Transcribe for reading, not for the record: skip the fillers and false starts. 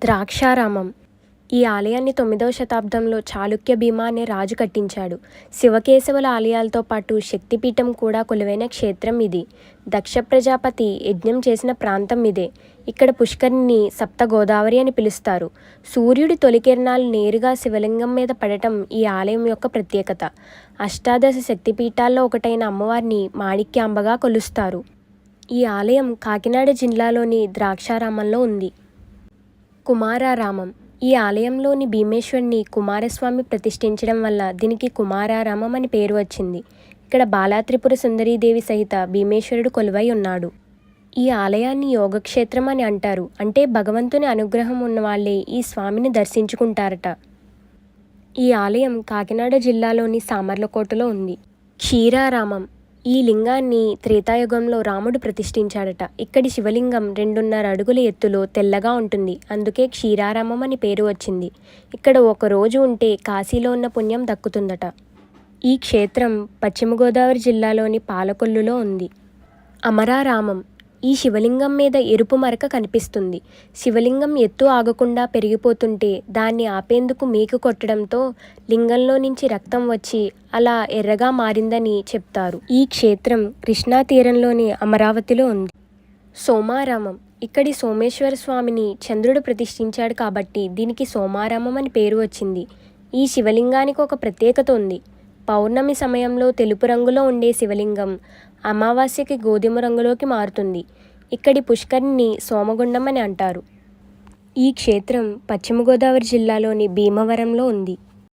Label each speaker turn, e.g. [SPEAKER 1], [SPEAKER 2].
[SPEAKER 1] ద్రాక్షారామం. ఈ ఆలయాన్ని 9వ శతాబ్దంలో చాళుక్య భీమ అనే రాజు కట్టించాడు. శివకేశవుల ఆలయాలతో పాటు శక్తిపీఠం కూడా కొలువైన క్షేత్రం ఇది. దక్ష ప్రజాపతి యజ్ఞం చేసిన ప్రాంతం ఇదే. ఇక్కడ పుష్కరిణిని సప్త గోదావరి అని పిలుస్తారు. సూర్యుడి తొలి కిరణాలు నేరుగా శివలింగం మీద పడటం ఈ ఆలయం యొక్క ప్రత్యేకత. అష్టాదశ శక్తిపీఠాల్లో ఒకటైన అమ్మవారిని మాణిక్యాంబగా కొలుస్తారు. ఈ ఆలయం కాకినాడ జిల్లాలోని ద్రాక్షారామంలో ఉంది. కుమారారామం. ఈ ఆలయంలోని భీమేశ్వరుని కుమారస్వామి ప్రతిష్ఠించడం వల్ల దీనికి కుమారారామం అని పేరు వచ్చింది. ఇక్కడ బాలాత్రిపుర సుందరీదేవి సహిత భీమేశ్వరుడు కొలువై ఉన్నాడు. ఈ ఆలయాన్ని యోగక్షేత్రం అని అంటారు. అంటే భగవంతుని అనుగ్రహం ఉన్నవాళ్లే ఈ స్వామిని దర్శించుకుంటారట. ఈ ఆలయం కాకినాడ జిల్లాలోని సామర్లకోటలో ఉంది. క్షీరారామం. ఈ లింగాన్ని త్రేతాయుగంలో రాముడు ప్రతిష్ఠించాడట. ఇక్కడి శివలింగం 2.5 అడుగుల ఎత్తులో తెల్లగా ఉంటుంది. అందుకే క్షీరారామం అని పేరు వచ్చింది. ఇక్కడ ఒక రోజు ఉంటే కాశీలో ఉన్న పుణ్యం దక్కుతుందట. ఈ క్షేత్రం పశ్చిమ గోదావరి జిల్లాలోని పాలకొల్లులో ఉంది. అమరారామం. ఈ శివలింగం మీద ఎరుపు మరక కనిపిస్తుంది. శివలింగం ఎత్తు ఆగకుండా పెరిగిపోతుంటే దాన్ని ఆపేందుకు మేకు కొట్టడంతో లింగంలో నుంచి రక్తం వచ్చి అలా ఎర్రగా మారిందని చెప్తారు. ఈ క్షేత్రం కృష్ణా తీరంలోని అమరావతిలో ఉంది. సోమారామం. ఇక్కడి సోమేశ్వర స్వామిని చంద్రుడు ప్రతిష్ఠించాడు కాబట్టి దీనికి సోమారామం అని పేరు వచ్చింది. ఈ శివలింగానికి ఒక ప్రత్యేకత ఉంది. పౌర్ణమి సమయంలో తెలుపు రంగులో ఉండే శివలింగం అమావాస్యకి గోధుమ రంగులోకి మారుతుంది. ఇక్కడి పుష్కరిణిని సోమగుండం అని అంటారు. ఈ క్షేత్రం పశ్చిమ గోదావరి జిల్లాలోని భీమవరంలో ఉంది.